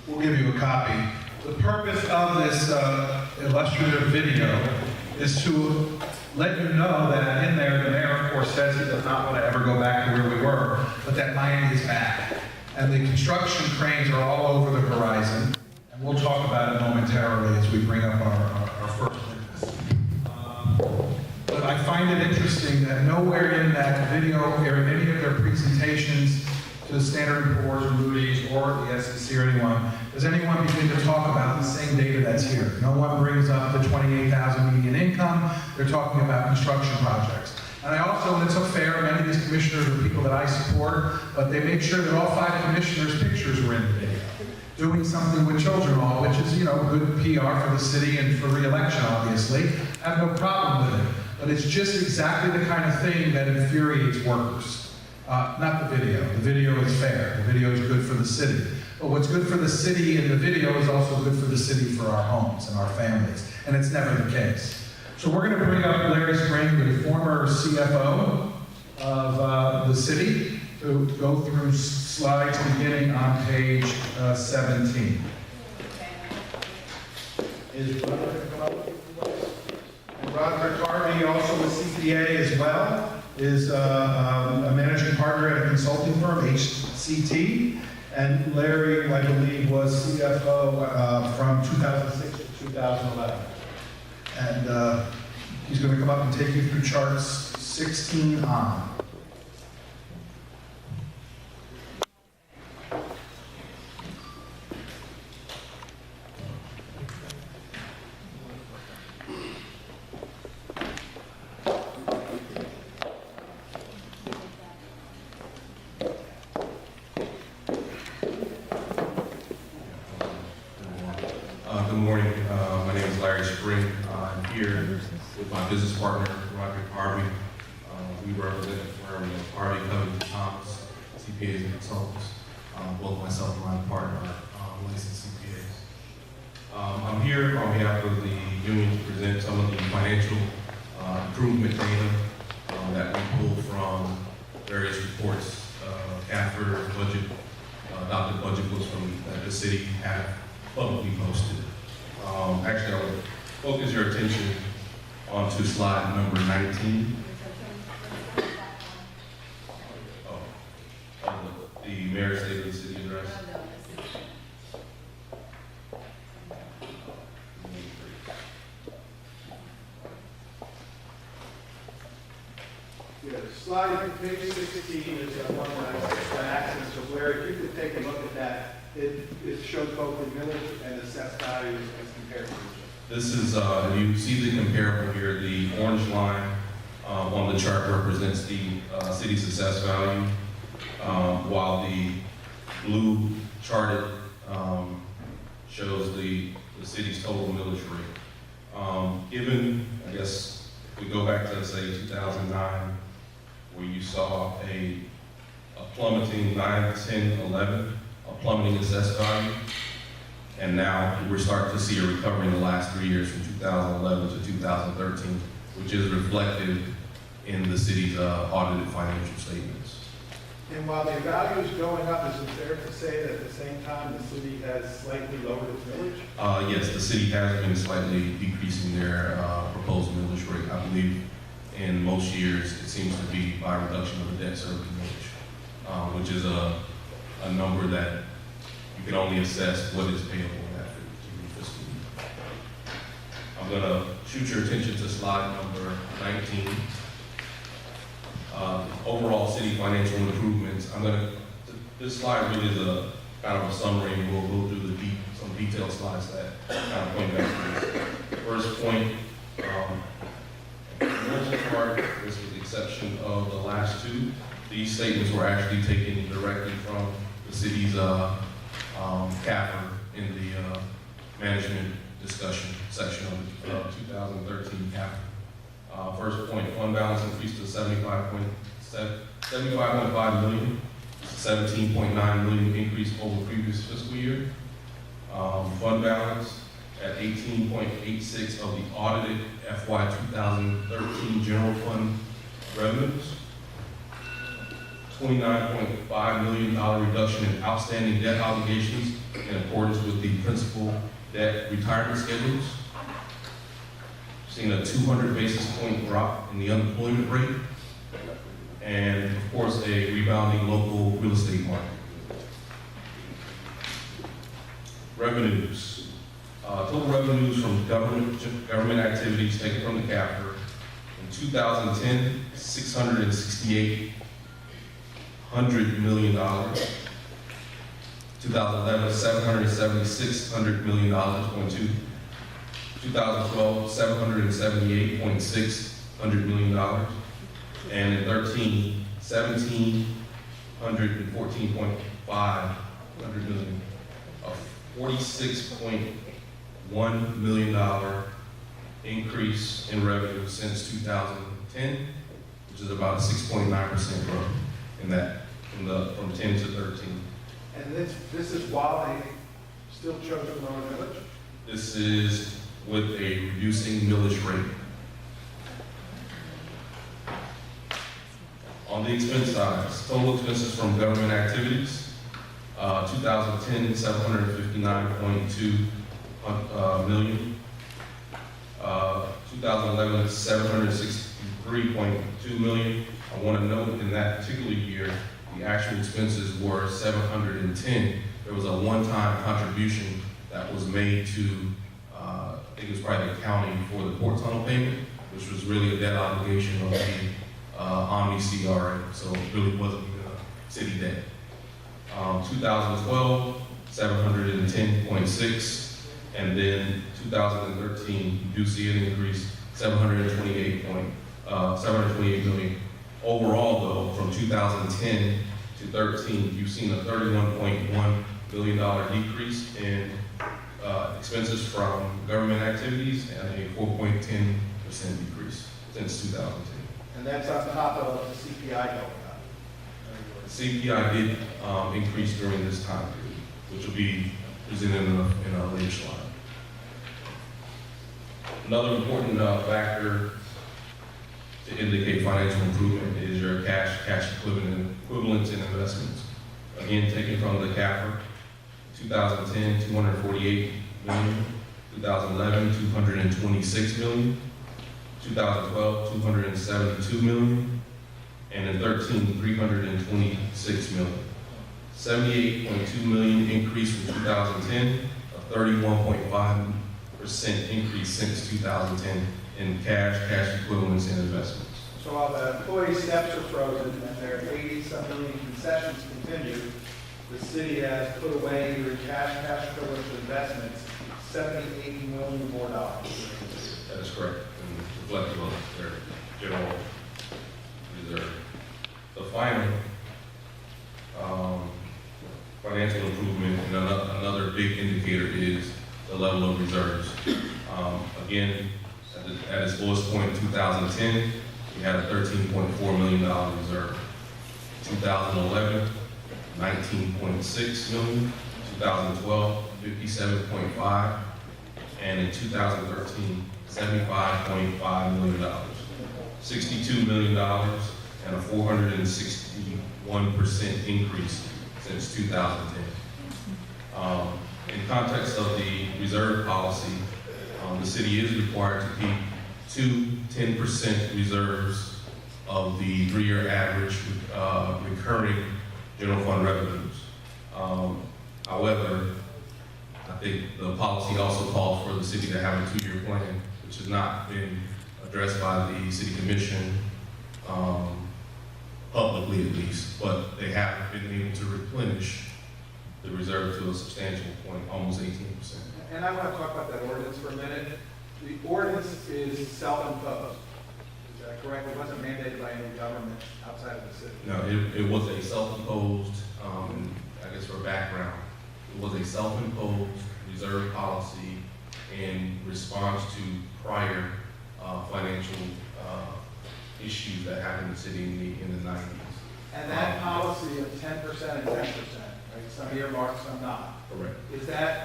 we'll give you a copy. The purpose of this illustrative video is to let you know that in there, the mayor, of course, says he does not want to ever go back to where we were, but that Miami is back. And the construction cranes are all over the horizon, and we'll talk about it momentarily as we bring up our first witness. But I find it interesting that nowhere in that video or in any of their presentations to the Standard & Poor's, Moody's, or the SEC or anyone, does anyone begin to talk about the same data that's here? No one brings up the 28,000 median income. They're talking about construction projects. And I also, and it's unfair, many of these commissioners are people that I support, but they make sure that all 5 commissioners' pictures were in the video, doing something with children all, which is, good PR for the city and for re-election, obviously. I have no problem with it, but it's just exactly the kind of thing that infuriates workers. Not the video. The video is fair. The video is good for the city. But what's good for the city in the video is also good for the city for our homes and our families, and it's never the case. So we're going to bring up Larry Spring, the former CFO of the city, to go through slides beginning on page 17. Is Roderick and Roderick Harvey, also a CPA as well, is a managing partner at a consulting firm, HCT. And Larry, I believe, was CFO from 2006 to 2011. And he's going to come up and take you through charts 16 on. Good morning. My name is Larry Spring. I'm here with my business partner, Roderick Harvey. We represent the firm of Harvey, Covington, Thomas, CPAs and consultants. Both myself and my partner are licensed CPAs. I'm here on behalf of the union to present some of the financial improvement data that we pulled from various reports, CAFR budget, adopted budget books that the city have publicly posted. Actually, I would focus your attention onto slide number 19. The mayor's statement of the city address. Yeah, slide page 16 is one that access to where, if you could take a look at that, it shows both the village and assessed values as compared to each other. This is, you see the comparable here. The orange line on the chart represents the city's assessed value, while the blue charted shows the city's total millage rate. Given, I guess, if we go back to, say, 2009, where you saw a plummeting 9, 10, 11, a plummeting assessed value, and now we're starting to see a recovery in the last 3 years from 2011 to 2013, which is reflected in the city's audited financial statements. And while the value is going up, is it fair to say that at the same time the city has slightly lowered its millage? Yes, the city has been slightly decreasing their proposed millage rate. I believe in most years it seems to be by reduction of the debt service millage, which is a number that you can only assess what is payable in that fiscal year. I'm going to shoot your attention to slide number 19. Overall city financial improvements. This slide really is a kind of a summary. We'll do some detailed slides that kind of point back to this. First point, the most part, this with the exception of the last two, these statements were actually taken directly from the city's CAFR in the management discussion section of the 2013 CAFR. First point, fund balance increased to 75.5 million, 17.9 million increase over previous fiscal year. Fund balance at 18.86 of the audited FY 2013 general fund revenues. $29.5 million reduction in outstanding debt obligations in accordance with the principal debt retirement schedules. Seen a 200 basis point drop in the unemployment rate, and of course a rebounding local real estate market. Revenues. Total revenues from government activities taken from the CAFR in 2010, $668 million. 2011, $776 million, 2012, $778.6 million, and in 13, $1,714.5 million, a $46.1 million increase in revenue since 2010, which is about a 6.9% growth in that, from 10 to 13. And this is while they still chose the lower millage? This is with a reducing millage rate. On the expense side, total expenses from government activities, 2010, $759.2 million. 2011, $763.2 million. I want to note in that particular year, the actual expenses were 710. There was a one-time contribution that was made to, I think it was probably the county for the port tunnel payment, which was really a debt obligation of the Omni CRA, so it really wasn't city debt. 2012, 710.6, and then 2013, you do see an increase, 728 million. Overall, though, from 2010 to 13, you've seen a $31.1 billion decrease in expenses from government activities and a 4.10% decrease since 2010. And that's on top of the CPI going up. The CPI did increase during this time period, which will be presented in a later slide. Another important factor to indicate financial improvement is your cash equivalents and investments. Again, taken from the CAFR, 2010, 248 million, 2011, 226 million, 2012, 272 million, and in 13, 326 million. 78.2 million increase from 2010, a 31.5% increase since 2010 in cash equivalents, and investments. So while the employee steps are frozen and their 80-some million concessions continue, the city has put away either cash equivalents, or investments, $80 million more dollars. That is correct, and reflective of their general reserve. The final financial improvement, and another big indicator is the level of reserves. Again, at its lowest point in 2010, we had a $13.4 million reserve. 2011, 19.6 million. 2012, 57.5, and in 2013, $75.5 million. $62 million and a 461% increase since 2010. In context of the reserve policy, the city is required to keep two 10% reserves of the 3-year average recurring general fund revenues. However, I think the policy also calls for the city to have a 2-year plan, which has not been addressed by the city commission, publicly at least, but they have been able to replenish the reserve to a substantial point, almost 18%. And I want to talk about that ordinance for a minute. The ordinance is self-imposed. Is that correct? It wasn't mandated by any government outside of the city. No, it was a self-imposed, I guess for background, it was a self-imposed reserve policy in response to prior financial issues that happened in the city in the 90s. And that policy of 10% and 10%, right? Some earmarked, some not. Correct. Is that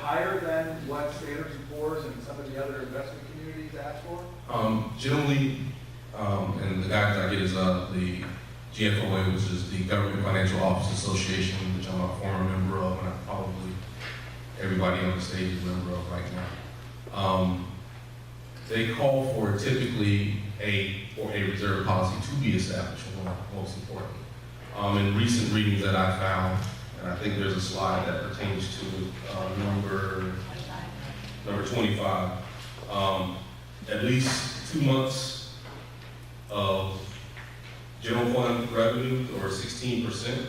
higher than what Standards and Poor's and some of the other investment communities ask for? Generally, and the guidance I get is the GFOA, which is the Government Financial Officers Association, which I'm a former member of, and probably everybody on the stage is a member of right now. They call for typically a reserve policy to be established, most importantly. In recent readings that I found, and I think there's a slide that pertains to number 25, at least 2 months of general fund revenues, or 16%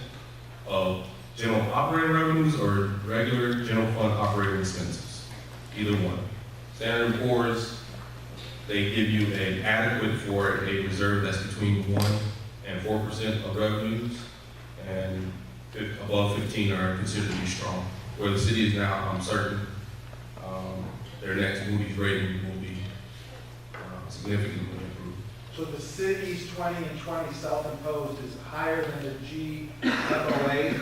of general operating revenues, or regular general fund operating expenses, either one. Standard & Poor's, they give you an adequate for a reserve that's between 1% and 4% of revenues, and above 15 are considered to be strong. Where the city is now, I'm certain their next Moody's rating will be significantly improved. So the city's 20 and 20 self-imposed is higher than the GFOA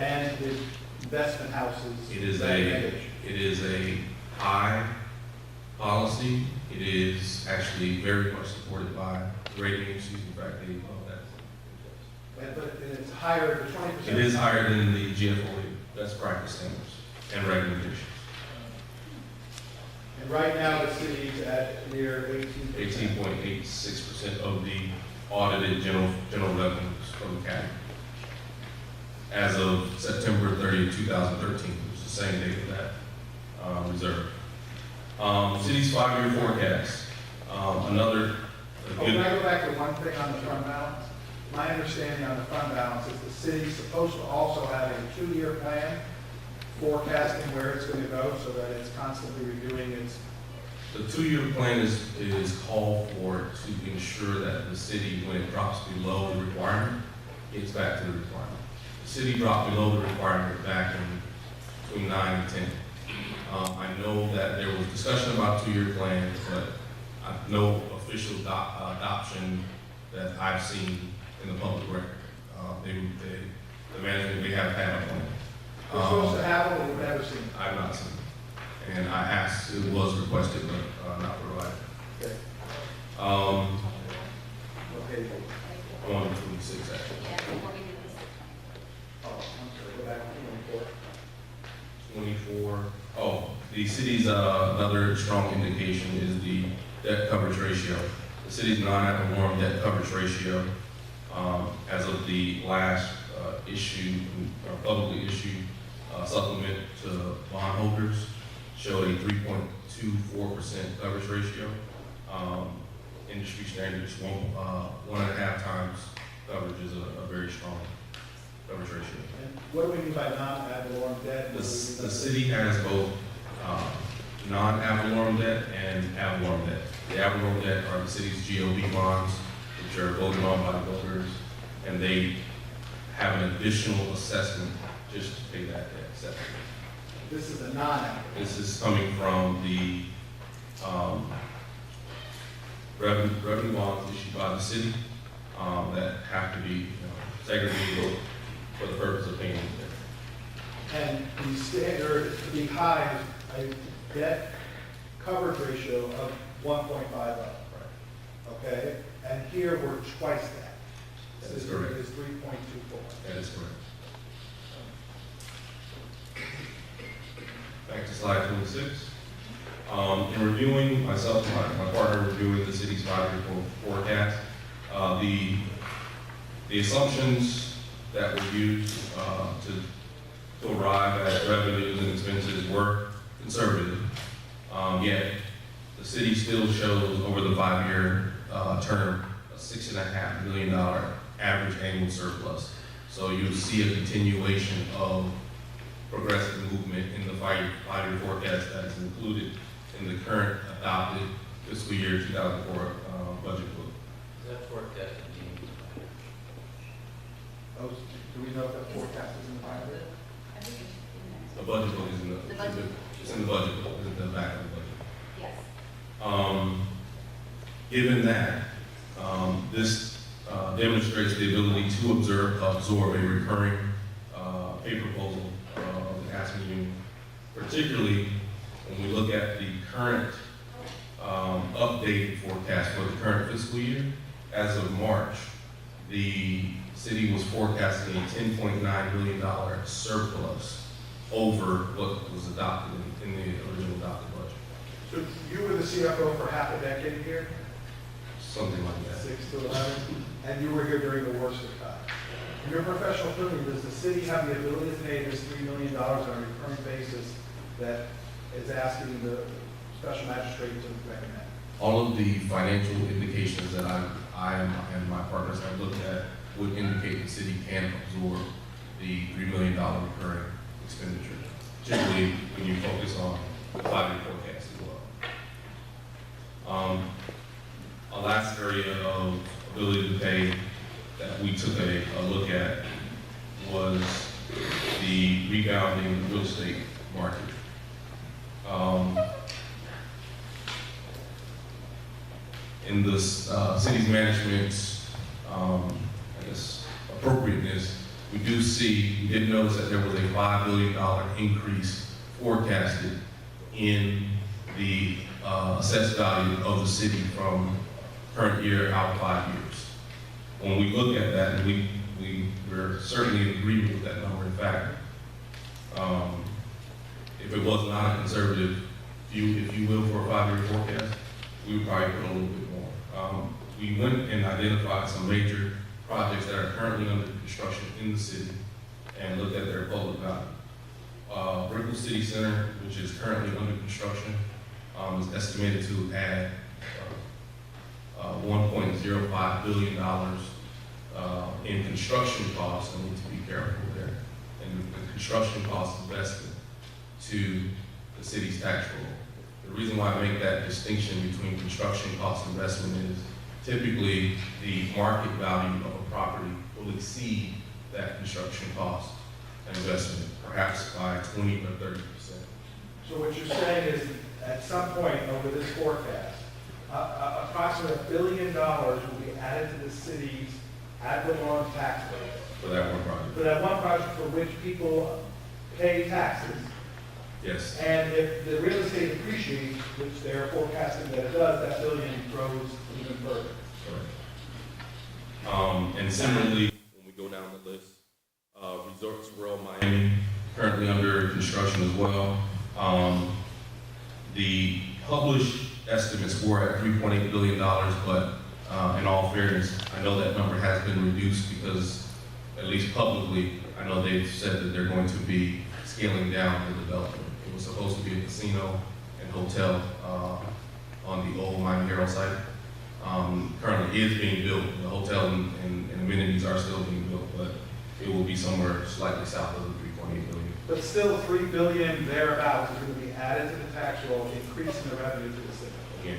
and the investment houses? It is a high policy. It is actually very much supported by the rating agencies. In fact, they love that. But it's higher than 20%? It is higher than the GFOA best practice standards and recommendations. And right now, the city's at near 18%. 18.86% of the audited general revenues from the county. As of September 30, 2013, which is the same date of that reserve. City's 5-year forecast. Another Can I go back to one thing on the fund balance? My understanding on the fund balance is the city's supposed to also have a 2-year plan forecasting where it's going to go so that it's constantly reviewing its. The 2-year plan is called for to ensure that the city, when it drops below the requirement, gets back to the requirement. The city dropped below the requirement back in between 9 and 10. I know that there was discussion about 2-year plans, but no official adoption that I've seen in the public record. The management may have had a plan. We're supposed to have it, but we've never seen it. I've not seen it. And I asked, it was requested, but not provided. Okay. Okay. I'm on 26 actually. Oh, I'm sorry, go back to 24. 24. Oh, the city's another strong indication is the debt coverage ratio. The city's non-ad valorem debt coverage ratio, as of the last publicly issued supplement to bondholders, showed a 3.24% coverage ratio. Industry standards, 1.5 times coverage is a very strong coverage ratio. And what do we mean by non-ad valorem debt? The city has both non-ad valorem debt and ad valorem debt. The ad valorem debt are the city's GOB bonds, which are voted on by the voters, and they have an additional assessment just to pay that debt separately. This is a non-ad. This is coming from the revenue bonds issued by the city that have to be segregated for the purpose of paying the debt. And the standard to be high is a debt coverage ratio of 1.50. Right. Okay? And here we're twice that. That is correct. It's 3.24. That is correct. Back to slide 26. In reviewing, myself and my partner reviewing the city's 5-year forecast, the assumptions that were used to arrive at revenues and expenses were conservative. Yet the city still shows over the 5-year term a $6.5 million average annual surplus. So you'll see a continuation of progressive movement in the 5-year forecast that is included in the current adopted fiscal year 2004 budget book. Is that forecast indeed? Oh, do we know if that forecast is in the final? I think it's in The budget book is in The budget. it's in the budget book, it's in the back of the budget. there. Yes. Given that, this demonstrates the ability to absorb a recurring pay proposal of the asking union, particularly when we look at the current updated forecast for the current fiscal year. As of March, the city was forecasting a $10.9 million surplus over what was adopted in the original adopted budget, So you were the CFO for half a decade here, something like that. 6 to 11, and you were here during the worst of times. In your professional opinion, does the city have the ability to pay this $3 million on a recurring basis that is asking the special magistrate to recommend? All of the financial indications that I and my partners have looked at would indicate the city can absorb the $3 million recurring expenditure, particularly when you focus on the 5-year forecast as well. A last area of ability to pay that we took a look at was the rebounding real estate market. In the city's management's, appropriateness, we did notice that there was a $5 billion increase forecasted in the assessed value of the city from current year out 5 years. When we look at that, and we're certainly in agreement with that number. In fact, if it was not a conservative view, if you will, for a 5-year forecast, we would probably put a little bit more. We went and identified some major projects that are currently under construction in the city and looked at their public value. Brickell City Center, which is currently under construction, is estimated to add $1.05 billion in construction costs. I need to be careful there. And the construction cost investment to the city's tax roll. The reason why I make that distinction between construction cost investment is typically the market value of a property will exceed that construction cost investment, perhaps by 20 or 30%. So what you're saying is, at some point over this forecast, approximately $1 billion will be added to the city's ad valorem tax base. For that one project. For that one project for which people pay taxes. Yes. And if the real estate appreciates, which they're forecasting that it does, that billion grows even further. Correct. And similarly, when we go down the list, Resorts World Miami, currently under construction as well. The published estimates were at $3.8 billion, but in all fairness, I know that number has been reduced because, at least publicly, I know they've said that they're going to be scaling down the development. It was supposed to be a casino and hotel on the old Miami Herald site. Currently is being built. The hotel and amenities are still being built, but it will be somewhere slightly south of the 3.8 billion. But still, $3 billion thereabouts is going to be added to the tax roll, increasing the revenue to the city. Again,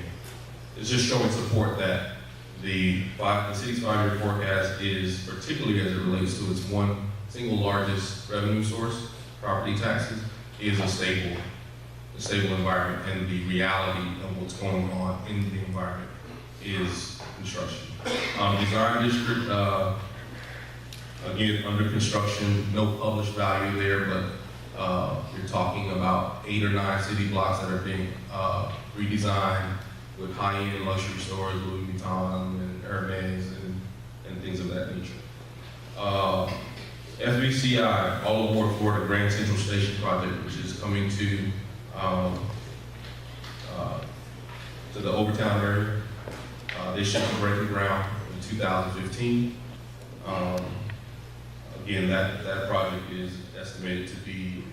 it's just showing support that the city's 5-year forecast is, particularly as it relates to its one single largest revenue source, property taxes, is a stable environment, and the reality of what's going on in the environment is construction. Design district, again, under construction, no published value there, but you're talking about 8 or 9 city blocks that are being redesigned with high-end luxury stores, Louis Vuitton and Hermes and things of that nature. FBCI, All Aboard Florida Grand Central Station project, which is coming to the Overtown area. They should be breaking ground in 2015. Again, that project is estimated to be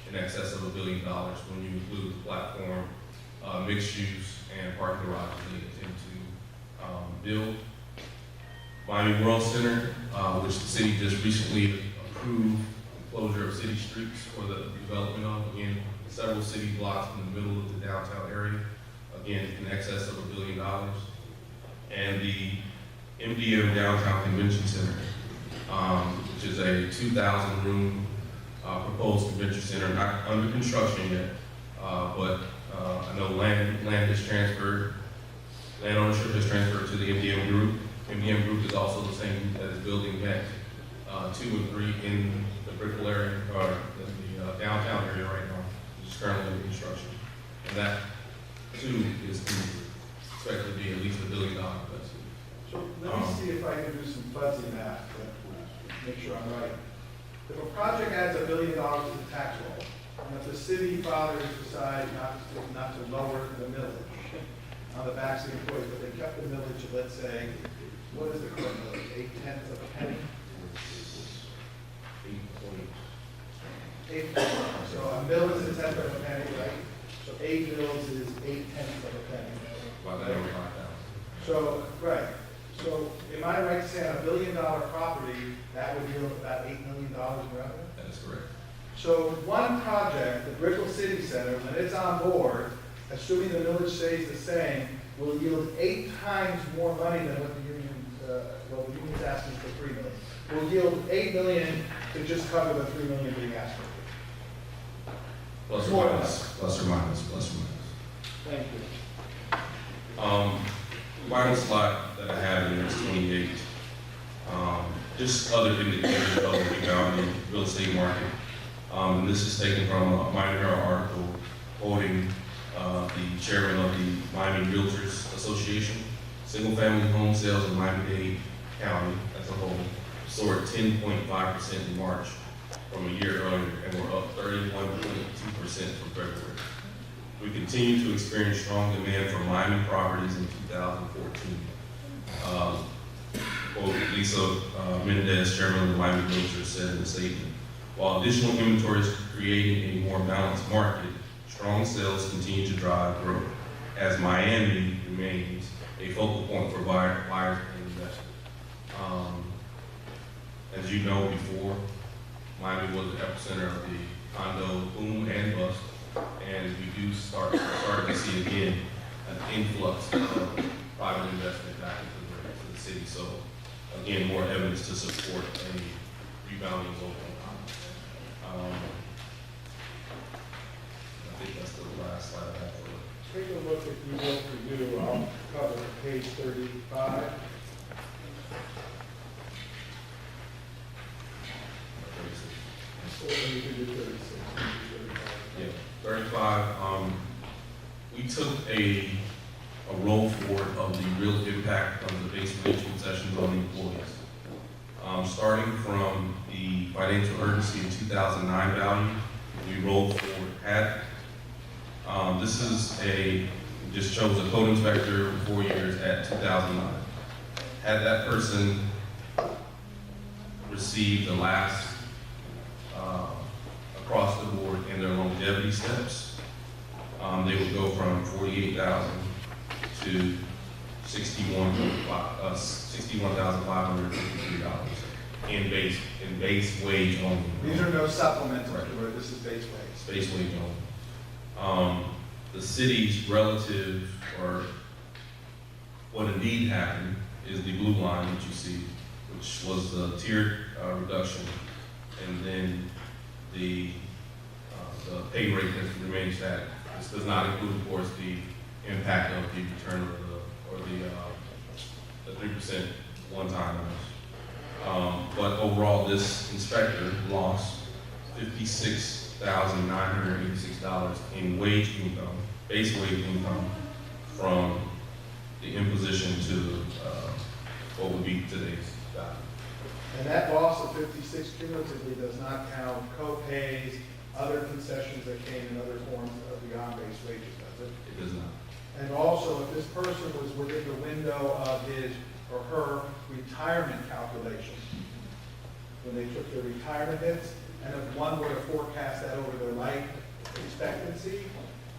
in excess of $1 billion when you include the platform, mixed use, and parking garages they intend to build. Miami World Center, which the city just recently approved the closure of city streets for the development of, again, several city blocks in the middle of the downtown area, again, in excess of $1 billion. And the MDM Downtown Convention Center, which is a 2,000 room proposed convention center, not under construction yet, but I know land is transferred, land ownership is transferred to the MDM Group. MDM Group is also the same group that is building Met 2 and 3 in the Brickell area, or the downtown area right now, which is currently under construction. And that too is expected to be at least $1 billion investment. So Let me see if I can do some fuzzy math, to make sure I'm right. If a project adds $1 billion to the tax roll, and if the city fathers decide not to lower the millage on the backs of the employees, but they kept the millage of, let's say, what is the current millage, 0.8 of a penny? 8. So a mill is 1/10 of a penny, right? So 8 mills is 0.8 of a penny. About that over 5,000. So, right, so am I right to say on $1 billion property, that would yield about $8 million in revenue? That is correct. So one project, the Brickell City Center, when it's on board, assuming the millage stays the same, will yield 8 times more money than what the union, the union's asking for $3 million. Will yield $8 million to just cover the $3 million being asked for. Plus or More. minus, plus or minus, plus or minus. Thank you. The final slide that I have in is 28. Just other indicators of the rebounding real estate market. And this is taken from a Miami Herald article quoting the chairman of the Miami Realtors Association. Single-family home sales in Miami-Dade County as a whole soared 10.5% in March from a year earlier, and we're up 31.2% from February. We continue to experience strong demand for Miami properties in 2014. Quote, Lisa Mendez, chairman of the Miami Realtors, said in a statement, while additional inventory is creating a more balanced market, strong sales continue to drive growth, as Miami remains a focal point for buyers and investors. As you know before, Miami was the epicenter of the condo boom and bust, and we do starting to see again an influx of private investment back into the city. So again, more evidence to support a rebounding local economy. I think that's the last slide I have for it. Take a look, if you will, for you, I'll cover page 35. Or you can do 36. Yeah, 35. We took a roll forward of the real impact of the base wage concessions on the employees. Starting from the financial urgency in 2009 value, we rolled forward at. This is just shows a code inspector for 4 years at 2009. Had that person received the last across the board in their longevity steps, they would go from 48,000 to $61,553 in base wage only. These are no supplements, or this is base wage. Base wage only. The city's relative, or what indeed happened, is the blue line that you see, which was the tiered reduction, and then the pay rate that remains static. This does not include, of course, the impact of the return of the 3% one-time. But overall, this inspector lost $56,986 in wage income, base wage income, from the imposition to what would be today's value. And that loss of 56 cumulatively does not count co-pays, other concessions that came in other forms of beyond base wages, does it? It does not. And also, if this person was within the window of his or her retirement calculation, when they took their retirement hits, and if one were to forecast that over their life expectancy,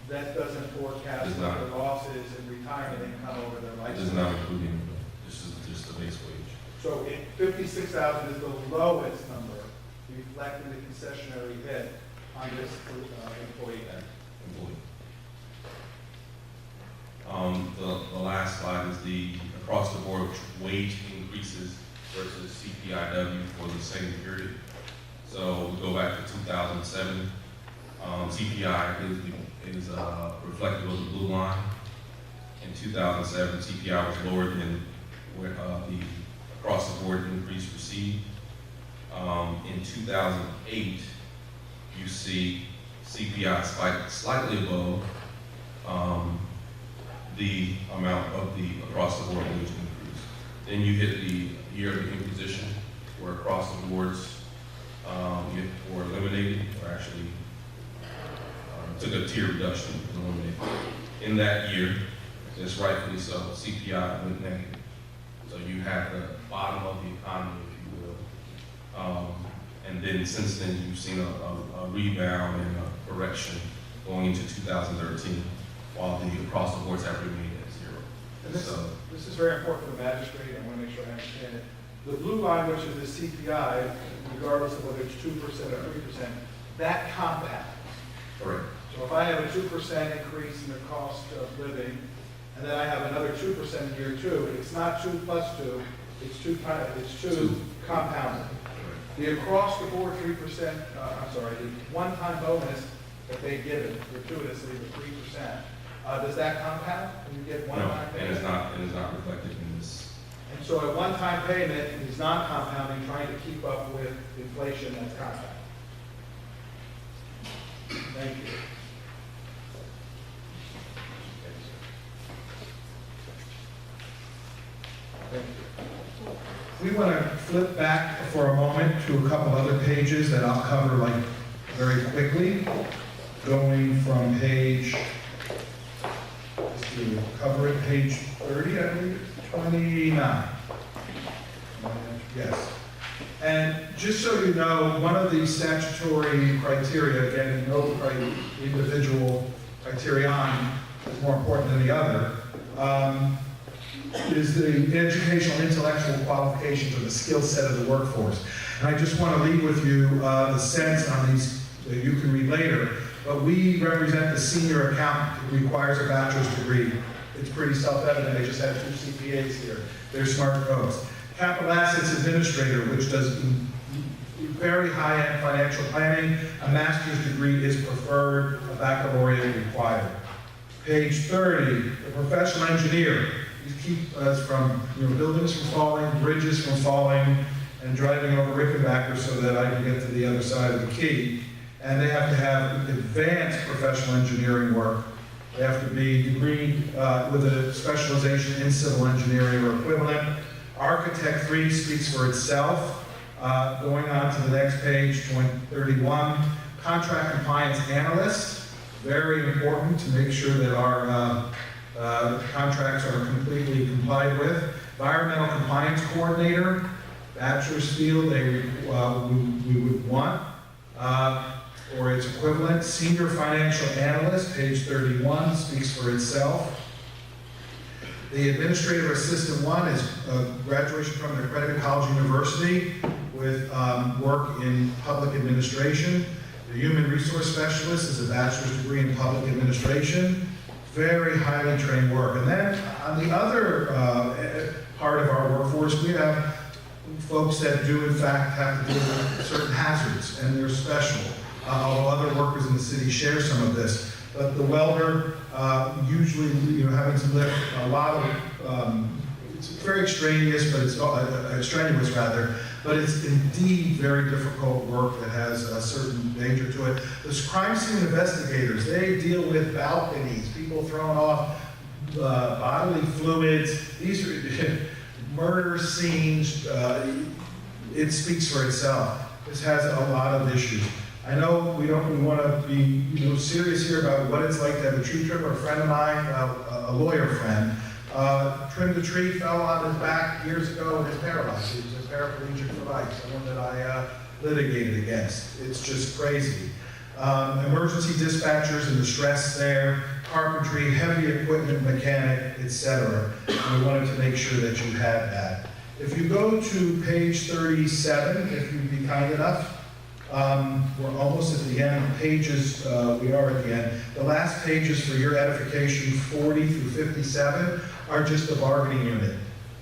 that doesn't forecast Does not. their losses in retirement income over their life. It does not include any of it. This is just the base wage. So if 56,000 is the lowest number, reflecting the concessionary hit on this employee then. Employee. The last slide is the across the board wage increases versus CPIW for the same period. So we go back to 2007. CPI is reflective of the blue line. In 2007, CPI was lower than where the across the board increase received. In 2008, you see CPI slightly above the amount of the across the board wage increase. Then you hit the year of the imposition, where across the boards, were eliminated, or actually took a tier reduction and eliminated. In that year, just rightfully so, CPI went negative. So you have the bottom of the economy, if you will. And then since then, you've seen a rebound and a correction going into 2013, while the across the boards have remained at zero. And this, So, this is very important for the magistrate, I want to make sure I understand it. The blue line, which is the CPI, regardless of whether it's 2% or 3%, that compounds. correct. So if I have a 2% increase in the cost of living, and then I have another 2% in year two, it's not 2 plus 2, it's 2 compounded. The across the board 3%, the one-time bonus that they give it gratuitously, the 3%, does that compound when you get No, one-time and payment? it is not reflected in this. And so a one-time payment is non-compounding, trying to keep up with inflation that's compounding. Thank you. Thank you. We want to flip back for a moment to a couple other pages that I'll cover like very quickly, going from page, to cover it, page 30, I believe, 29. Yes. And just so you know, one of the statutory criteria, again, no individual criterion is more important than the other, is the educational intellectual qualifications or the skill set of the workforce. And I just want to leave with you the sense on these that you can read later, but we represent the senior accountant who requires a bachelor's degree. It's pretty self-evident, they just have 2 CPAs here. They're smart folks. Capital Assets Administrator, which does very high-end financial planning, a master's degree is preferred, a baccalaureate required. Page 30, the professional engineer. These keep us from buildings from falling, bridges from falling, and driving over Rickenbacker so that I can get to the other side of the key. And they have to have advanced professional engineering work. They have to be degreed with a specialization in civil engineering or equivalent. Architect 3 speaks for itself. Going on to the next page, point 31. Contract compliance analyst, very important to make sure that our contracts are completely complied with. Environmental compliance coordinator, bachelor's field, we would want, or its equivalent. Senior financial analyst, page 31, speaks for itself. The administrative assistant 1 is graduation from an accredited college university with work in public administration. The human resource specialist is a bachelor's degree in public administration. Very highly trained work. And then on the other part of our workforce, we have folks that do in fact have to deal with certain hazards, and they're special. Although other workers in the city share some of this. But the welder, usually, having to lift a lot of, it's very extraneous, but it's strenuous rather, but it's indeed very difficult work that has a certain danger to it. Those crime scene investigators, they deal with balconies, people throwing off bodily fluids. These are murder scenes. It speaks for itself. This has a lot of issues. I know we want to be serious here about what it's like to have a tree trimmer. A friend of mine, a lawyer friend, trimmed a tree, fell on his back years ago, and is paralyzed. He was a paraplegic for life, someone that I litigated against. It's just crazy. Emergency dispatchers and the stress there, carpentry, heavy equipment mechanic, etc. We wanted to make sure that you had that. If you go to page 37, if you'd be kind enough, we're almost at the end of pages, we are at the end. The last pages for your edification, 40 through 57, are just the bargaining unit.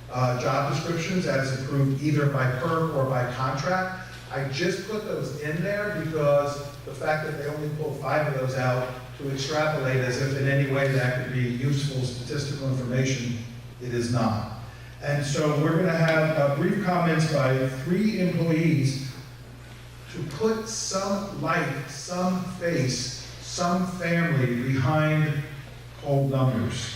Job descriptions as approved either by PERC or by contract. I just put those in there because the fact that they only pulled 5 of those out to extrapolate as if in any way that could be useful statistical information, it is not. And so we're going to have brief comments by 3 employees to put some life, some face, some family behind cold numbers.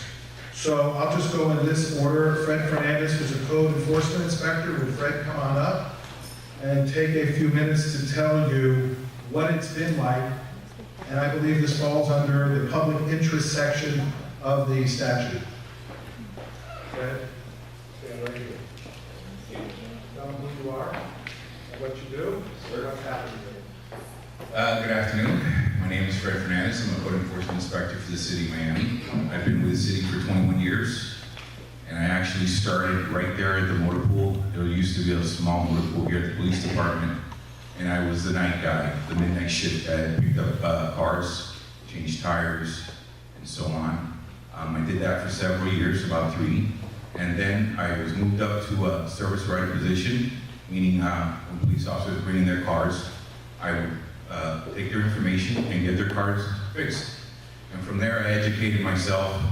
So I'll just go in this order. Fred Fernandez, who's a code enforcement inspector. Would Fred come on up and take a few minutes to tell you what it's been like? And I believe this falls under the public interest section of the statute. Fred, stand right here. Tell them who you are and what you do, or what's happening. Good afternoon. My name is Fred Fernandez. I'm a code enforcement inspector for the city of Miami. I've been with the city for 21 years, and I actually started right there at the motor pool. There used to be a small motor pool here at the police department, and I was the night guy, the midnight shift guy that picked up cars, changed tires, and so on. I did that for several years, about 3, and then I was moved up to a service writer position, meaning when police officers bring in their cars, I would take their information and get their cars fixed. And from there, I educated myself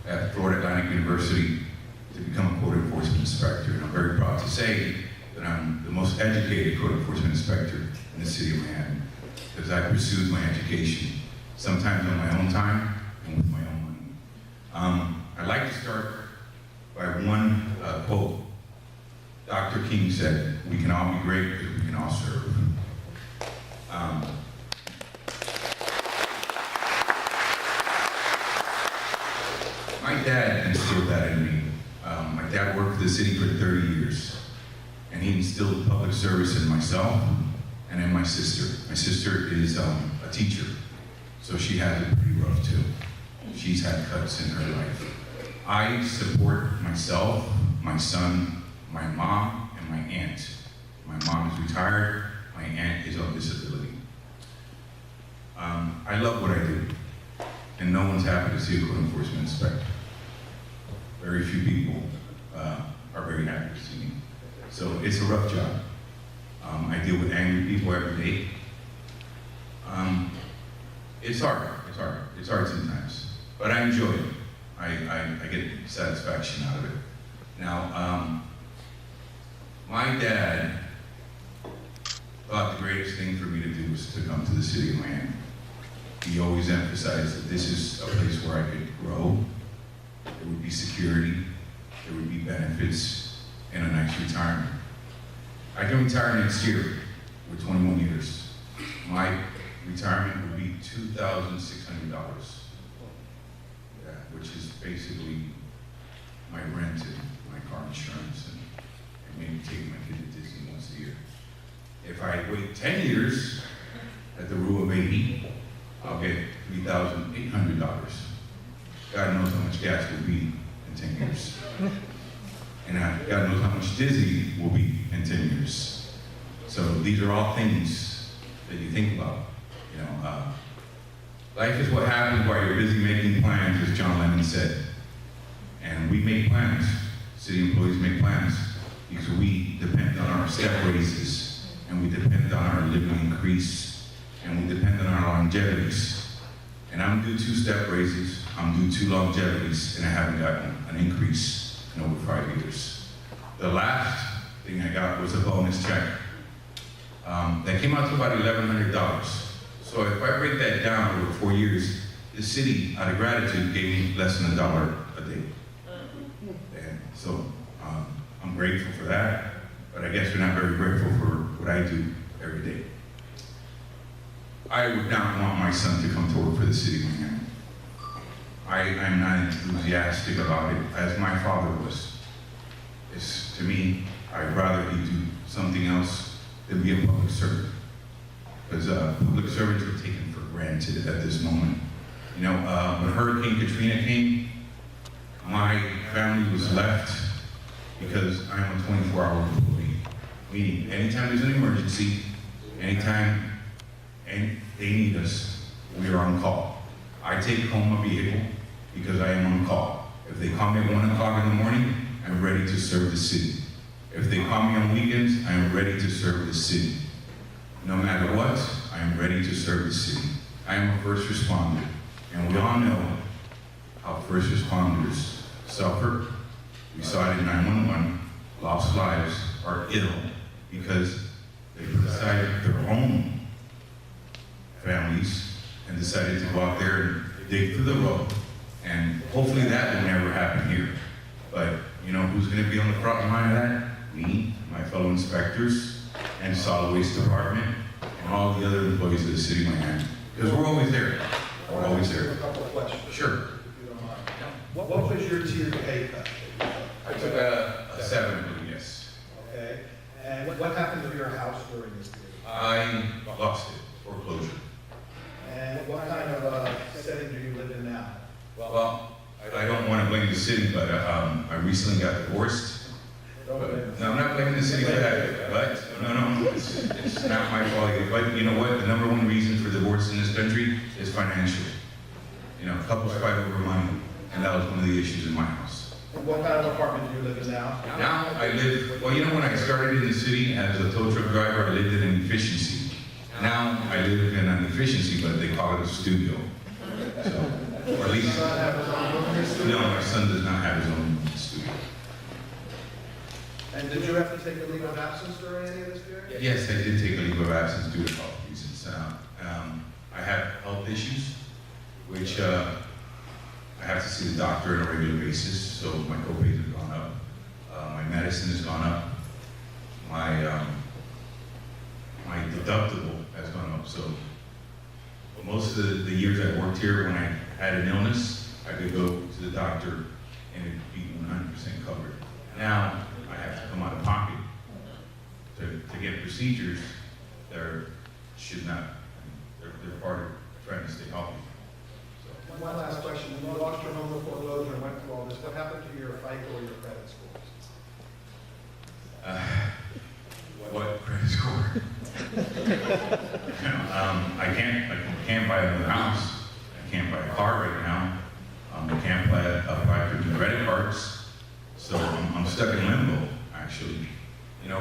at Florida Atlantic University to become a code enforcement inspector. And I'm very proud to say that I'm the most educated code enforcement inspector in the city of Miami, because I pursued my education, sometimes on my own time and with my own money. I'd like to start by one quote. Dr. King said, "We can all be great because we can all serve." My dad instilled that in me. My dad worked for the city for 30 years, and he instilled public service in myself and in my sister. My sister is a teacher, so she has it pretty rough too. She's had cuts in her life. I support myself, my son, my mom, and my aunt. My mom is retired, my aunt is on disability. I love what I do, and no one's happy to see a code enforcement inspector. Very few people are very happy to see me. So it's a rough job. I deal with angry people every day. It's hard sometimes, but I enjoy it. I get satisfaction out of it. Now, my dad thought the greatest thing for me to do was to come to the city of Miami. He always emphasized that this is a place where I could grow, there would be security, there would be benefits, and a nice retirement. I can retire next year with 21 years. My retirement would be $2,600, which is basically my rent and my car insurance and maybe taking my kid to Disney once a year. If I wait 10 years at the rule of 80, I'll get $3,800. God knows how much gas will be in 10 years. And God knows how much Disney will be in 10 years. So these are all things that you think about. You know, life is what happens while you're busy making plans, as John Lennon said. And we make plans. City employees make plans because we depend on our step raises, and we depend on our living increase, and we depend on our longevities. And I'm due 2 step raises, I'm due 2 longevities, and I haven't gotten an increase in over 5 years. The last thing I got was a bonus check. That came out to about $1,100. So if I break that down over 4 years, the city, out of gratitude, gave me less than $1 a day. And so I'm grateful for that, but I guess we're not very grateful for what I do every day. I would not want my son to come to work for the city of Miami. I'm not enthusiastic about it, as my father was. To me, I'd rather he do something else than be a public servant. Because public servants are taken for granted at this moment. You know, when Hurricane Katrina came, my family was left because I'm a 24-hour employee. Meaning, anytime there's an emergency, anytime and they need us, we are on call. I take home a vehicle because I am on call. If they call me at 1 o'clock in the morning, I'm ready to serve the city. If they call me on weekends, I am ready to serve the city. No matter what, I am ready to serve the city. I am a first responder, and we all know how first responders suffer. We saw it in 911, lost lives, are ill because they put aside their own families and decided to go out there and dig through the road And hopefully that will never happen here. But you know who's gonna be on the front line of that? Me, my fellow inspectors, and solid waste department, and all the other employees of the city of Miami. Because we're always there. We're always there. A couple of questions. Sure. If you don't mind. What was your tiered pay cut? I took a 7, yes. Okay, and what happened to your house during this period? I lost it, foreclosure. And what kind of setting do you live in now? Well, I don't want to blame the city, but I recently got divorced. But, no, I'm not blaming the city for that, but, no, it's not my fault. But you know what, the number one reason for divorce in this country is financial. You know, couples fight over money, and that was one of the issues in my house. What kind of apartment do you live in now? Now, I live, well, you know, when I started in the city as a tow truck driver, I lived in an efficiency. Now, I live in an efficiency, but they call it a studio. So, or at least, Does your son have his own room in your studio? no, my son does not have his own studio. And did you have to take a leave of absence during any of this period? Yes, I did take a leave of absence due to health reasons. I have health issues, which I have to see the doctor on a regular basis, so my copays have gone up. My medicine has gone up. My deductible has gone up. So most of the years I worked here, when I had an illness, I could go to the doctor and it'd be 100% covered. Now, I have to come out of pocket to get procedures that should not, they're part of trying to stay healthy. So, One last question. When you lost your home to foreclosure and went through all this, what happened to your FICO or your credit scores? what credit score? I can't buy another house. I can't buy a car right now. I can't apply for new credit cards. So I'm stuck in limbo, actually. You know,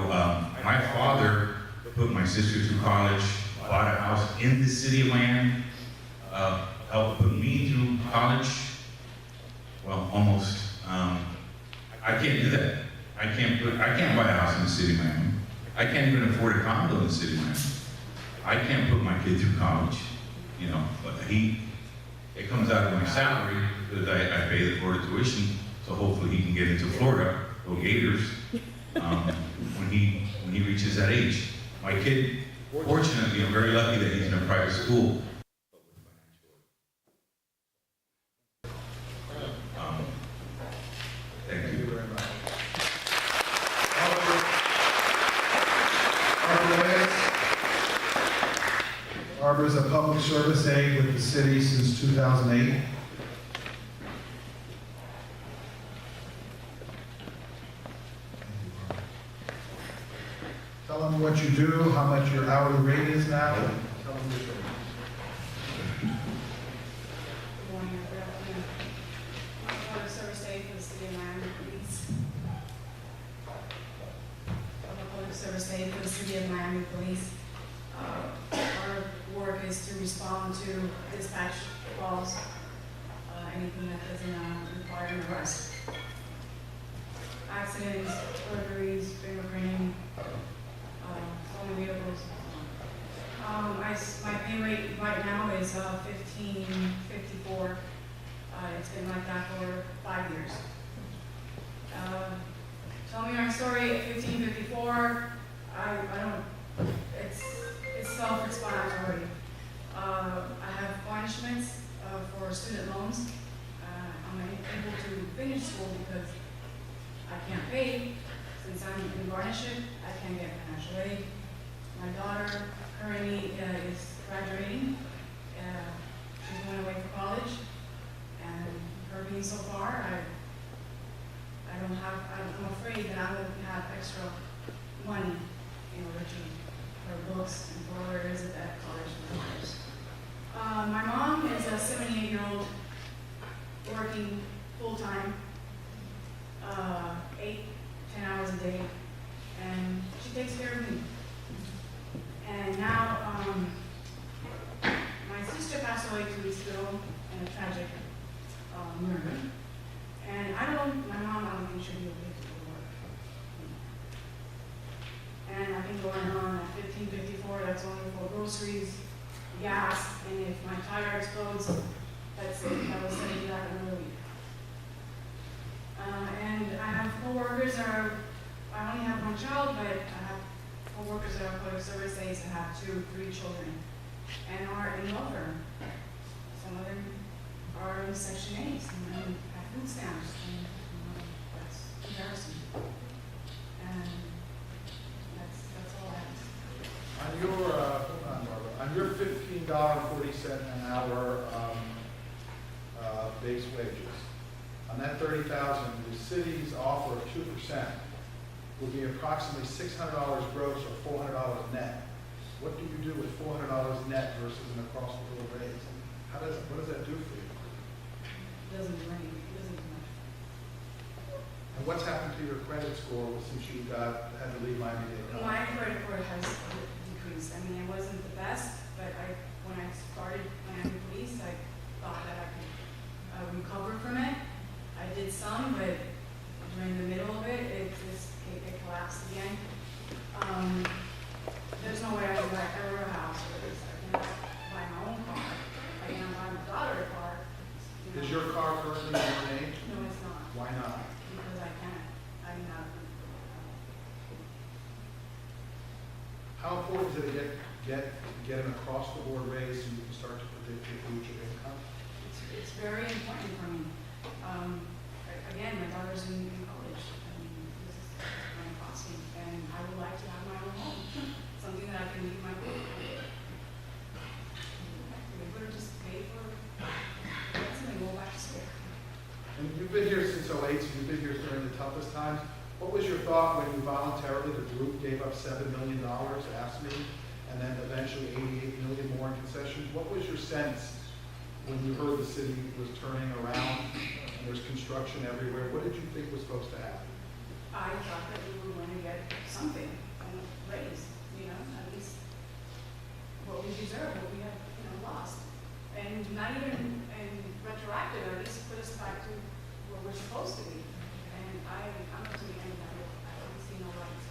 my father put my sister through college, bought a house in the city of Miami, helped put me through college. Well, almost. I can't do that. I can't buy a house in the city of Miami. I can't even afford a condo in the city of Miami. I can't put my kid through college, you know, but it comes out of my salary because I pay the Florida tuition, so hopefully he can get into Florida, go Gators, when he reaches that age. My kid, fortunately, I'm very lucky that he's in a private school. Thank Thank you. you very much. Arbor is a public service aide with the city since 2008. Tell them what you do, how much your hourly rate is now, and tell them your story. Good morning, good afternoon. I'm a service aide for the city of Miami Police. I'm a public service aide for the city of Miami Police. Our work is to respond to dispatch calls, anything that doesn't require an arrest. Accidents, burglaries, fingerprinting, stolen vehicles. My pay rate right now is $15.54. It's been like that for 5 years. Tell me my story at $15.54. I don't. It's self-explanatory. I have garnishments for student loans. I'm able to finish school because I can't pay. Since I'm in garnishment, I can't get financial aid. My daughter currently is graduating. She's going away for college. And her being so far, I'm afraid that I won't have extra money in order to her books and for whatever it is that college requires. My mom is a 78-year-old working full-time, 8-10 hours a day, and she takes care of me. And now, my sister passed away 2 weeks ago in a tragic murder. And my mom, I don't think she'll be able to go to work. And I've been going on at $15.54, that's only for groceries, gas, and if my tire explodes, That's it, that was $79 a week. And I have coworkers that are, I only have one child, but I have coworkers that are public service aides that have 2, 3 children and are in welfare. Some of them are in Section 8 and have food stamps, and that's embarrassing. And that's all I have. On your, hold on, Barbara, on your $15.40 an hour base wages, on that 30,000, the city's offer of 2% will be approximately $600 gross or $400 net. What do you do with $400 net versus an across-the-board raise? What does that do for you? It doesn't do anything, it doesn't do much. And what's happened to your credit score since you had to leave Miami-Dade? My credit score has decreased. I mean, it wasn't the best, but when I started Miami Police, I thought that I could recover from it. I did some, but during the middle of it it collapsed again. There's no way I can buy ever a house or this. I cannot buy my own car. I cannot buy my daughter a car. You know. Is your car currently in your name? No, it's not. Why not? Because I can't. I'm not. How important is it to get an across-the-board raise so you can start to predict your future income? It's very important for me. Again, my daughter's in college. I mean, this is going to cost me, and I would like to have my own home, something that I can leave my kid. We could have just paid for it and go back to school. And you've been here since '08, so you've been here during the toughest times. What was your thought when you voluntarily, the group gave up $7 million to AFSCME, and then eventually $88 million more in concessions? What was your sense when you heard the city was turning around and there's construction everywhere? What did you think was supposed to happen? I thought that we were going to get something, raised, at least what we deserve, what we have, lost. And not even retroactive, at least put us back to where we're supposed to be. And I'm not to the end of that. I don't see no light.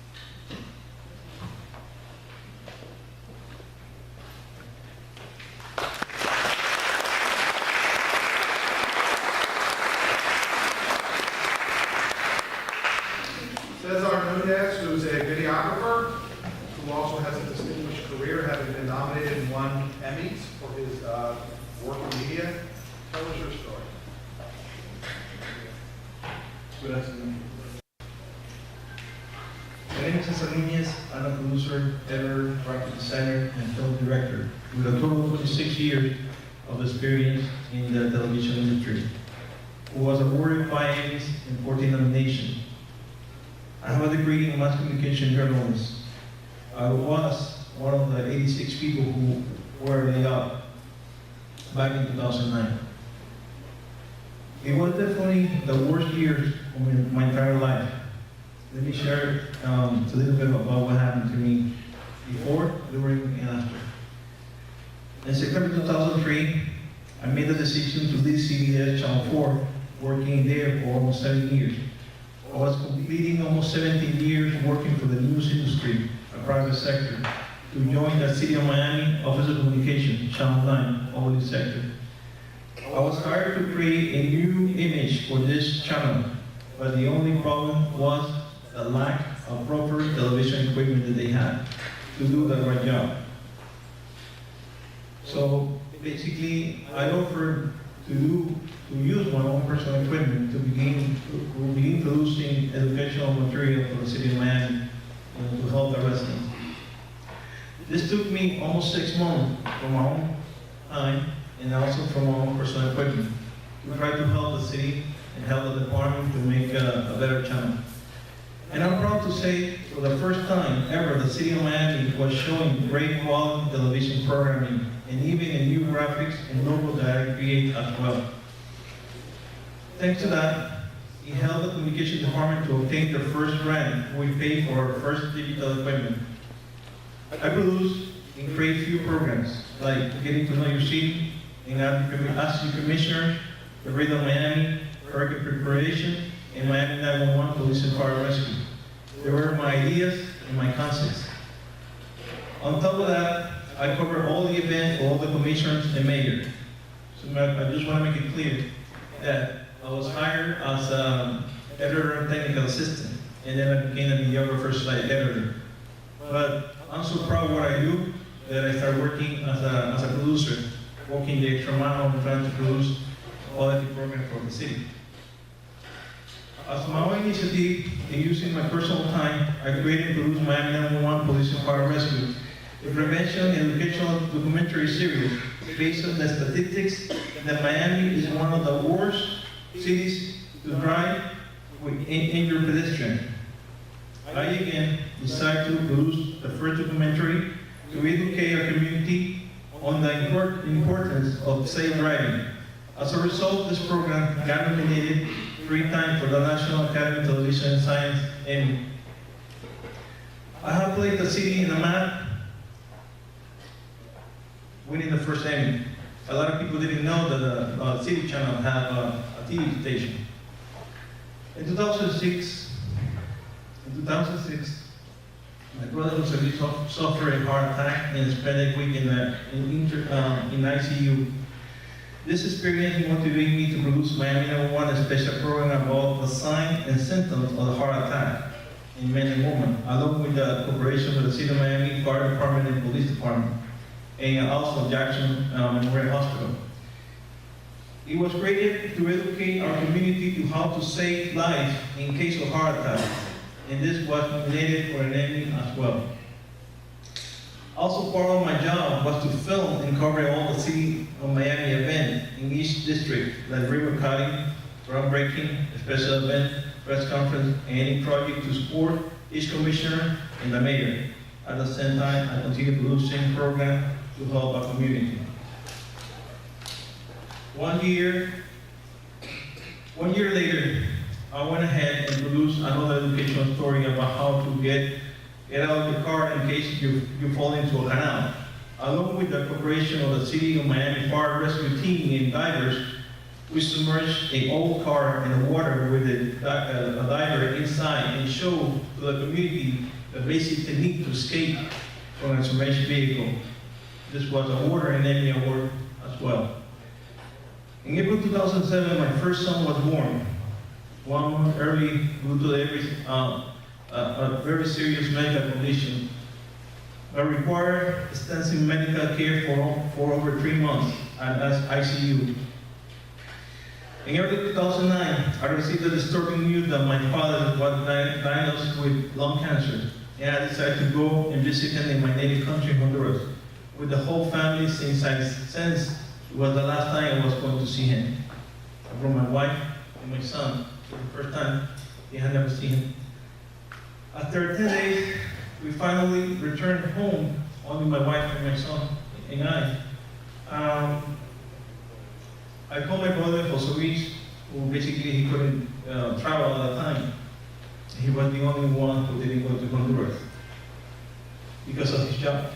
Cesar Nunez, who's a videographer, who also has a distinguished career, having been nominated and won Emmys for his work in media. Tell us your story. Good afternoon. My name is Cesar Nunez. I'm a producer, editor, graphic designer, and film director with a total of 26 years of experience in the television industry. Who was awarded 5 Emmys and 14 nominations. I have a degree in mass communication journalism. I was one of the 86 people who were laid off back in 2009. It was definitely the worst years of my entire life. Let me share a little bit about what happened to me before, during, and after. In September 2003, I made the decision to leave CBS Channel 4, working there for almost 7 years. I was completing almost 17 years working for the news industry, a private sector, to join the City of Miami Office of Communication, Channel 9, public sector. I was hired to create a new image for this channel, but the only problem was the lack of proper television equipment that they had to do the right job. So basically, I offered to use my own personal equipment to begin producing educational material for the City of Miami to help the residents. This took me almost 6 months from my own time and also from my own personal equipment to try to help the city and help the department to make a better channel. And I'm proud to say, for the first time ever, the City of Miami was showing great quality television programming and even a new graphics and logo that I create as well. Thanks to that, it helped the communication department to obtain their first grant. We paid for our first digital equipment. I produce and create few programs, like Getting to Know Your City, and Ask Your Commissioner, The Radio Miami, Hurricane Preparation, and Miami 911 Police and Fire Rescue. They were my ideas and my concepts. On top of that, I cover all the events for all the commissioners and mayors. I just want to make it clear that I was hired as editor and technical assistant, and then I became a videographer / editor. But I'm so proud of what I do that I started working as a producer, working the extra mile and trying to produce a quality program for the city. As my own initiative and using my personal time, I created and produced Miami 911 Police and Fire Rescue, a prevention and educational documentary series based on the statistics that Miami is one of the worst cities to drive with injured pedestrians. I again decided to produce the first documentary to educate our community on the importance of safe driving. As a result, this program got nominated 3 times for the National Academy of Television and Science Emmy. I have played the city in the map, winning the first Emmy. A lot of people didn't know that the City Channel had a TV station. In 2006, my brother was suffered a heart attack and spent a week in ICU. This experience motivated me to produce Miami 911, a special program about the signs and symptoms of a heart attack in men and women, along with the cooperation with the City of Miami Fire Department and Police Department, and also Jackson Memorial Hospital. It was created to educate our community to how to save lives in case of heart attack, and this was nominated for an Emmy as well. Also part of my job was to film and cover all the City of Miami events in each district, like ribbon cutting, groundbreaking, special event, press conference, and any project to support each commissioner and the mayor. At the same time, I continue producing programs to help our community. One year later, I went ahead and produced another educational story about how to get out of the car in case you fall into a canal. Along with the cooperation of the City of Miami Fire Rescue Team and divers, we submerged an old car in the water with a diver inside and showed to the community the basic technique to escape from a submerged vehicle. This was awarded an Emmy Award as well. In April 2007, my first son was born. 1 month early due to a very serious medical condition. I required extensive medical care for over 3 months at ICU. In early 2009, I received the disturbing news that my father was diagnosed with lung cancer, and I decided to go and visit him in my native country, Honduras, with the whole family since it was the last time I was going to see him. I brought my wife and my son for the first time. They had never seen him. After 10 days, we finally returned home, only my wife and my son and I. I called my brother, Jose Luis, who basically he couldn't travel at the time. He was the only one who didn't go to Honduras because of his job.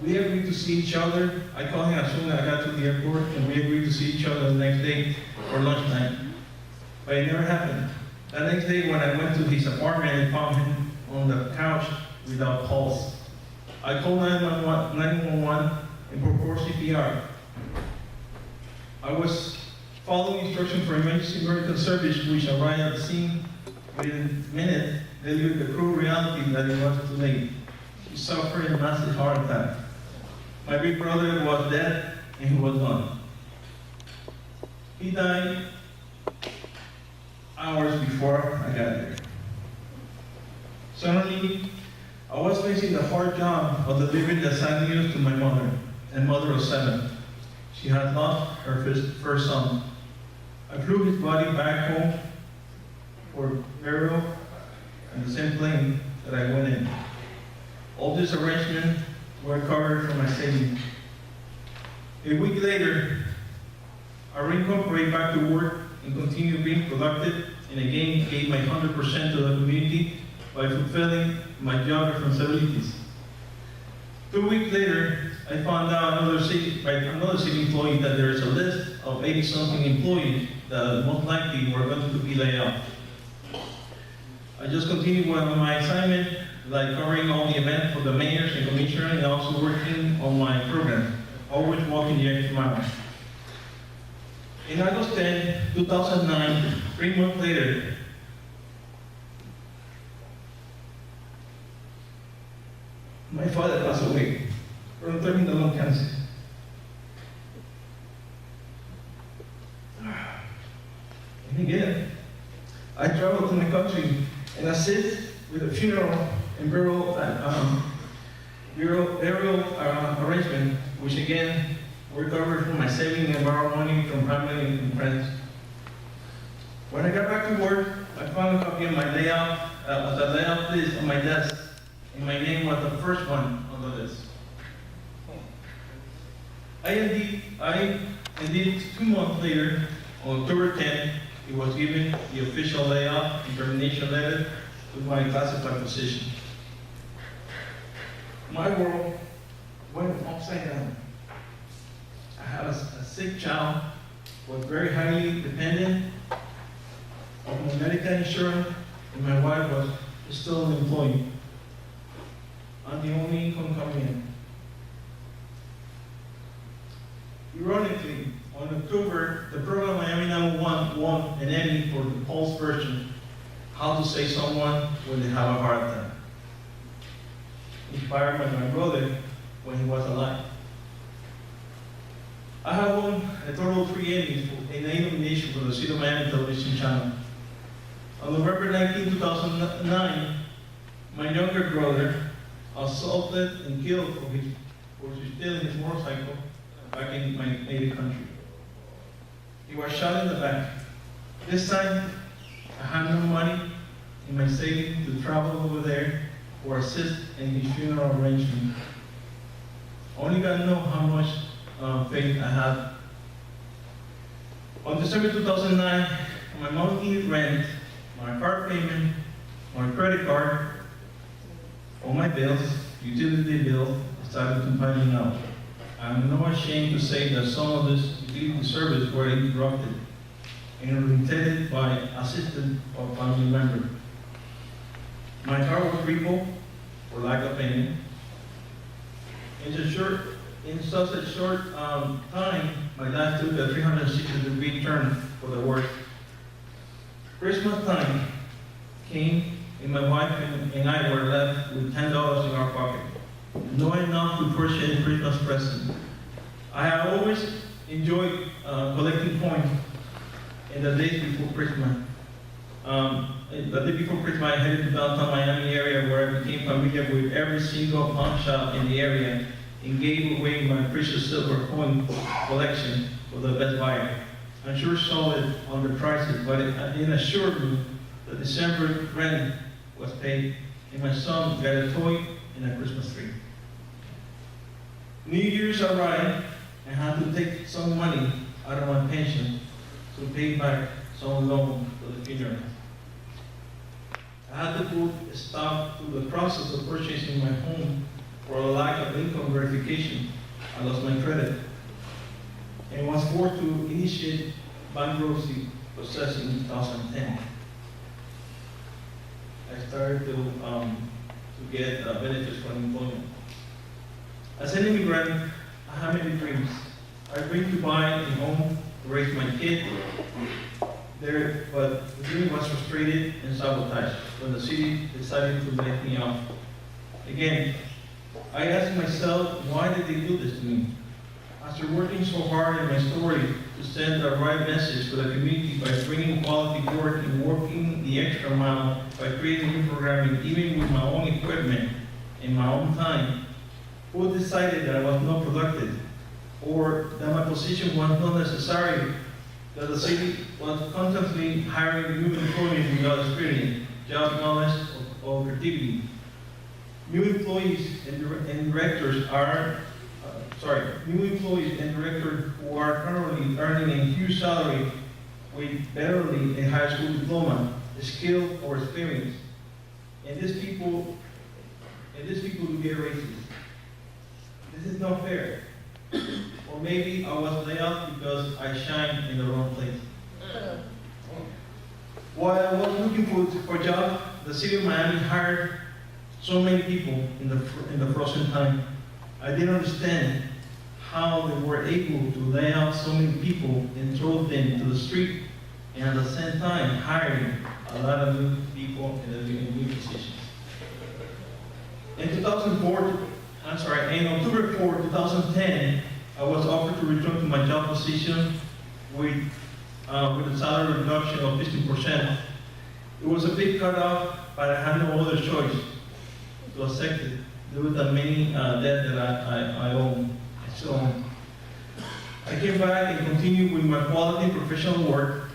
We agreed to see each other. I called him as soon as I got to the airport, and we agreed to see each other the next day for lunchtime. But it never happened. The next day, when I went to his apartment and found him on the couch without pulse, I called 911 and performed CPR. I was following instructions for emergency medical service, which arrived at the scene within minutes, delivered the cruel reality that it was too late. He suffered a massive heart attack. My big brother was dead, and he was gone. He died hours before I got there. Suddenly, I was facing the hard job of delivering the sad news to my mother, and mother of 7. She had lost her first son. I flew his body back home for burial in the same plane that I went in. All these arrangements were covered from my savings. A week later, I reincorporated back to work and continued being productive, and again gave my 100% to the community by fulfilling my job responsibilities. 2 weeks later, I found out another city employee that there is a list of 80-something employees that most likely were going to be laid off. I just continued with my assignment, like covering all the events for the mayors and commissioners, and also working on my program, always walking the extra mile. In August 10, 2009, 3 months later, my father passed away from terminal lung cancer. And again, I traveled to my country and assist with the funeral and burial arrangement, which again were covered from my saving and borrowed money from family and friends. When I got back to work, I found a copy of my the layout list on my desk, and my name was the first one on the list. Indeed, 2 months later, on October 10th, it was given the official layoff and termination letter with my classified position. My world went upside down. I had a sick child, was very highly dependent on my medical insurance, and my wife was still an employee. I'm the only income coming in. Ironically, on October, the program Miami 911 won an Emmy for the Pulse version, How to Save Someone When They Have a Heart Attack, inspired by my brother when he was alive. I have won a total of 3 Emmys and 8 nominations for the City of Miami television channel. On November 19, 2009, my younger brother assaulted and killed for stealing his motorcycle back in my native country. He was shot in the back. This time, I had no money in my savings to travel over there or assist in his funeral arrangement. Only God knows how much faith I had. On December 2009, my monthly rent, my car payment, my credit card, all my bills, utility bills, started compiling out. I'm not ashamed to say that some of this utility service were interrupted and intended by assistant or family member. My car was recalled for lack of payment. In such a short time, my dad took a 360-degree turn for the worse. Christmas time came, and my wife and I were left with $10 in our pocket, not enough to purchase a Christmas present. I have always enjoyed collecting coins in the days before Christmas. The day before Christmas, I headed to downtown Miami area where I became familiar with every single pawn shop in the area and gave away my precious silver coin collection for the best buyer. I'm sure saw it on the prices, but it assured me that December rent was paid and my son got a toy and a Christmas tree. New Year's arrived and had to take some money out of my pension to pay back some loan for the funeral. I had to put a stop to the process of purchasing my home for a lack of income verification. I lost my credit and was forced to initiate bankruptcy process in 2010. I started to get benefits from employment. As an immigrant, I have many dreams. I dream to buy a home, to raise my kid there, but the dream was frustrated and sabotaged when the city decided to let me off. Again, I asked myself, why did they do this to me? After working so hard in my story to send the right message to the community by bringing quality work and working the extra mile by creating new programming, even with my own equipment and my own time, who decided that I was not productive or that my position was not necessary, that the city was constantly hiring new employees without experience, job knowledge, or creativity. New employees and directors who are currently earning a huge salary with barely a high school diploma, skill, or experience. And these people do get raises. This is not fair. Or maybe I was laid off because I shined in the wrong place. While I was looking for a job, the city of Miami hired so many people in the frozen time. I didn't understand how they were able to lay out so many people and throw them to the street, and at the same time hiring a lot of new people in new positions. In in October 4, 2010, I was offered to return to my job position with a salary reduction of 15%. It was a big cutoff, but I had no other choice to accept it due to the many debt that I own. So I came back and continued with my quality professional work.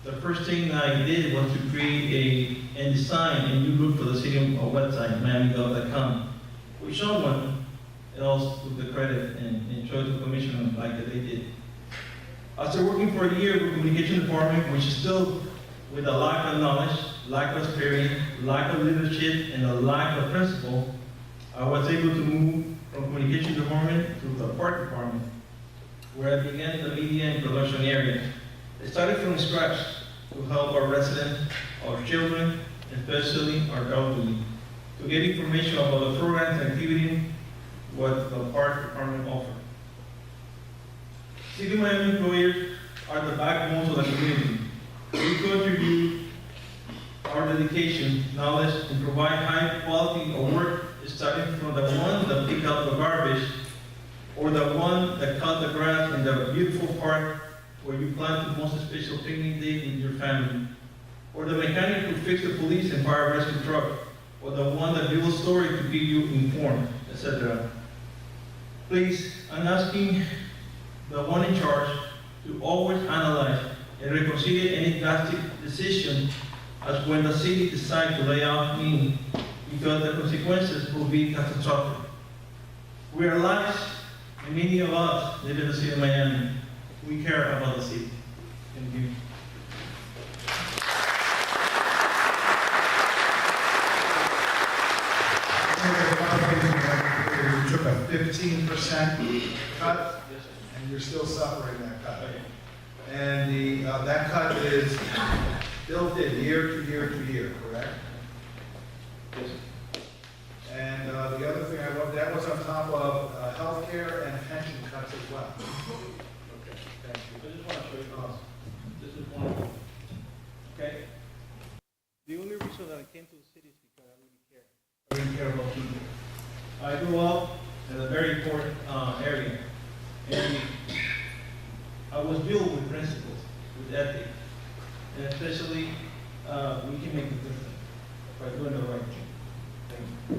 The first thing I did was to create and design a new look for the city website, miamigov.com, which someone else took the credit and chose the commission like they did. After working for a year with the communication department, which is still with a lack of knowledge, lack of experience, lack of leadership, and a lack of principle, I was able to move from communication department to the park department, where I began the media and production area. I started from scratch to help our residents, our children, especially our elderly, to get information about the programs and activities what the park department offered. City of Miami employers are the backbones of the community. We contribute our dedication, knowledge, and provide high quality of work, starting from the one that pick up the garbage, or the one that cut the grass in the beautiful park where you plan to most special picnic day with your family, or the mechanic who fixed the police and fire rescue truck, or the one that built a story to keep you informed, etc. Please, I'm asking the one in charge to always analyze and reconsider any drastic decision as when the city decides to lay off me, because the consequences will be catastrophic. We are lives, and many of us live in the city of Miami. We care about the city. Thank you. You took a 15% cut, and you're still suffering that cut. And that cut is built in year to year to year, correct? Yes. And the other thing I love, that was on top of healthcare and pension cuts as well. Okay, thank you. I just want to show you this is one. Okay? The only reason that I came to the city is because I really care. I really care about people. I grew up in a very important area, and I was built with principles, with ethics, and especially we can make a difference by doing the right thing. Thank you.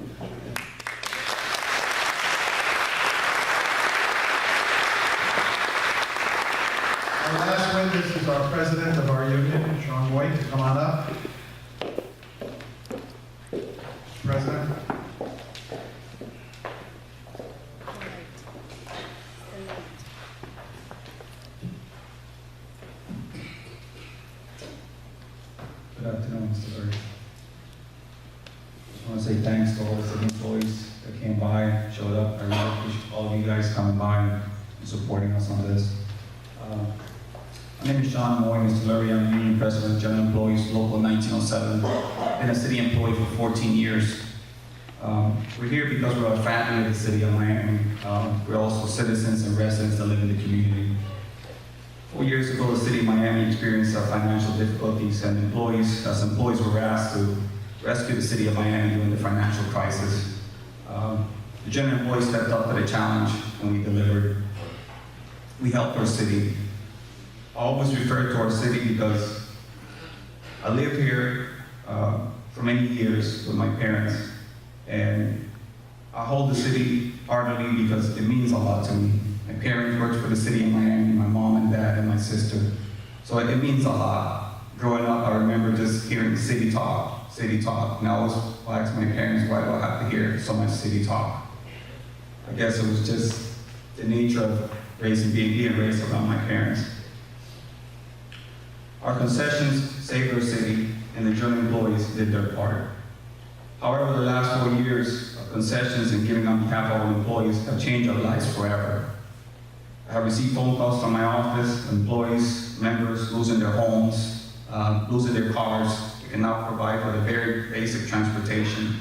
Our last witness is our president of our union, Sean White, to come on up. President. Good afternoon, Mr. Bird. Just want to say thanks to all the city employees that came by, showed up. I really appreciate all of you guys coming by and supporting us on this. My name is Sean Moy, Mr. Lurie. I'm Union President of General Employees, Local 1907. Been a city employee for 14 years. We're here because we're a family of the city of Miami. We're also citizens and residents that live in the community. 4 years ago, the city of Miami experienced financial difficulties, and employees were asked to rescue the city of Miami during the financial crisis. The general employees stepped up to the challenge, and we delivered. We helped our city. I always refer to our city because I lived here for many years with my parents, and I hold the city heartily because it means a lot to me. My parents worked for the city of Miami, my mom and dad and my sister. So it means a lot. Growing up, I remember just hearing city talk. And I always asked my parents, why do I have to hear so much city talk? I guess it was just the nature of being raised around my parents. Our concessions saved our city, and the German employees did their part. However, the last 4 years of concessions and giving on behalf of our employees have changed our lives forever. I have received phone calls from my office, employees, members losing their homes, losing their cars. They cannot provide for the very basic transportation.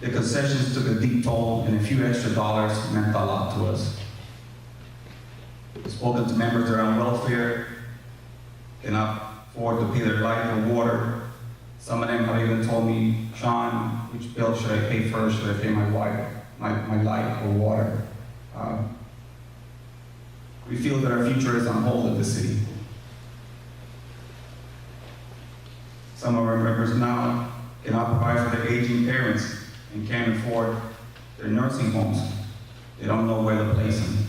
The concessions took a deep toll, and a few extra dollars meant a lot to us. I've spoken to members that are on welfare, cannot afford to pay their light or water. Some of them have even told me, Sean, which bill should I pay first? Should I pay my light or water? We feel that our future is on hold in the city. Some of our members now cannot provide for their aging parents and can't afford their nursing homes. They don't know where to place them.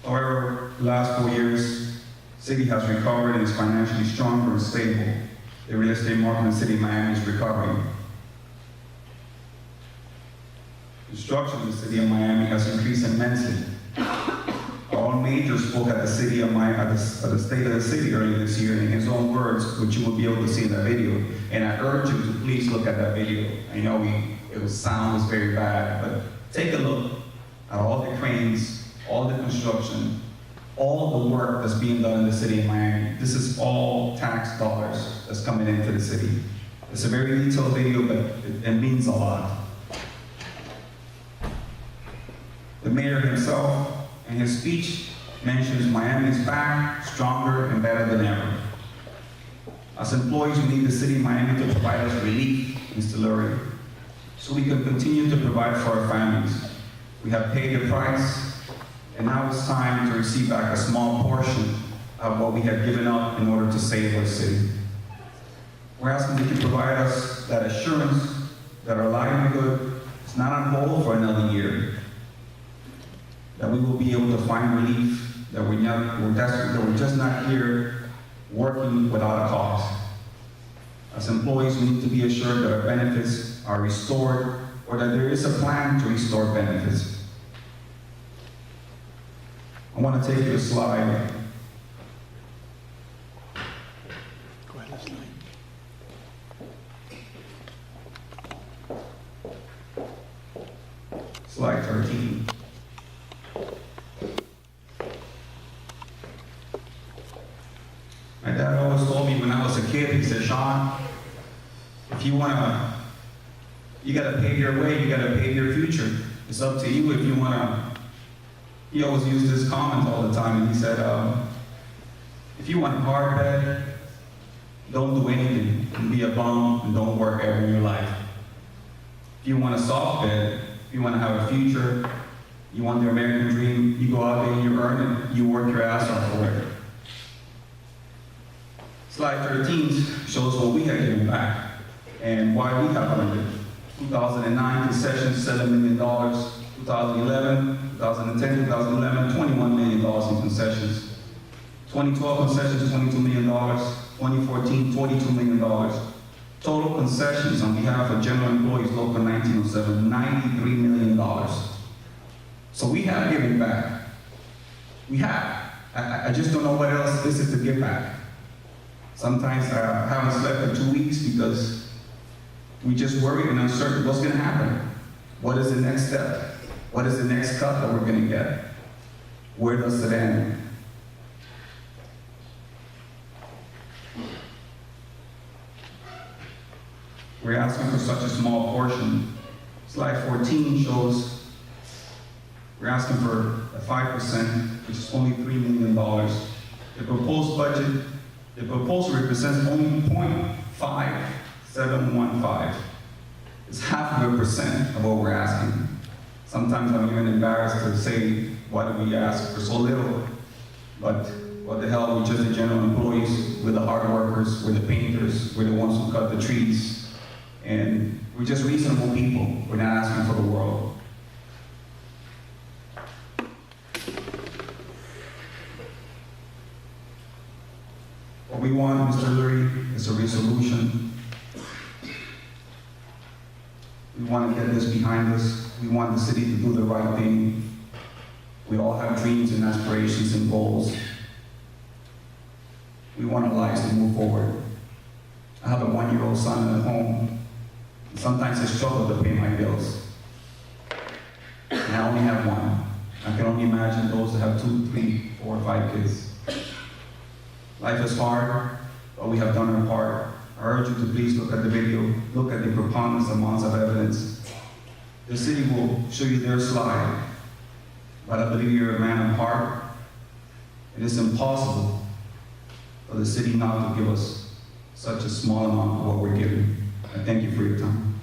However, the last 4 years, the city has recovered and is financially stronger and stable. The real estate market in the city of Miami is recovering. Construction in the city of Miami has increased immensely. Our own mayor spoke at the city of Miami, at the state of the city earlier this year in his own words, which you will be able to see in that video. And I urge you to please look at that video. I know sound was very bad, but take a look at all the cranes, all the construction, all the work that's being done in the city of Miami. This is all tax dollars that's coming into the city. It's a very detailed video, but it means a lot. The mayor himself, in his speech, mentions Miami is back, stronger, and better than ever. As employees, we need the city of Miami to provide us relief, Mr. Lurie, so we can continue to provide for our families. We have paid the price, and now it's time to receive back a small portion of what we have given up in order to save our city. We're asking that you provide us that assurance that our livelihood is not on hold for another year, that we will be able to find relief, that we're just not here working without a cause. As employees, we need to be assured that our benefits are restored, or that there is a plan to restore benefits. I want to take you to a slide. Go ahead, slide. Slide 13. My dad always told me when I was a kid, he said, Sean, if you gotta pave your way, you gotta pave your future. It's up to you if you wanna. He always used this comment all the time, and he said, if you want a hard bed, don't do anything, and be a bum, and don't work ever in your life. If you want a soft bed, if you wanna have a future, you want the American dream, you go out there and you earn it, you work your ass off for it. Slide 13 shows what we have given back and why we have earned it. 2009 concessions, $7 million. 2011, 2010, 2011, $21 million in concessions. 2012 concessions, $22 million. 2014, $42 million. Total concessions on behalf of general employees, local 1907, $93 million. So we have given back. We have. I just don't know what else this is to give back. Sometimes I haven't slept for 2 weeks because we just worried and uncertain what's going to happen. What is the next step? What is the next cut that we're going to get? Where does it end? We're asking for such a small portion. Slide 14 shows we're asking for a 5%, which is only $3 million. The proposed budget, the proposal represents only 0.5715. It's 0.5% of what we're asking. Sometimes I'm even embarrassed to say, why do we ask for so little? But what the hell, we're just the general employees, we're the hard workers, we're the painters, we're the ones who cut the trees. And we're just reasonable people. We're not asking for the world. What we want, Mr. Lurie, is a resolution. We want to get this behind us. We want the city to do the right thing. We all have dreams and aspirations and goals. We want our lives to move forward. I have a 1-year-old son at home. And sometimes I struggle to pay my bills. And I only have one. I can only imagine those that have 2, 3, 4, 5 kids. Life is hard, but we have done our part. I urge you to please look at the video, look at the preponderance amounts of evidence. The city will show you their slide, but I believe you're a man of heart. It is impossible for the city not to give us such a small amount of what we're giving. I thank you for your time.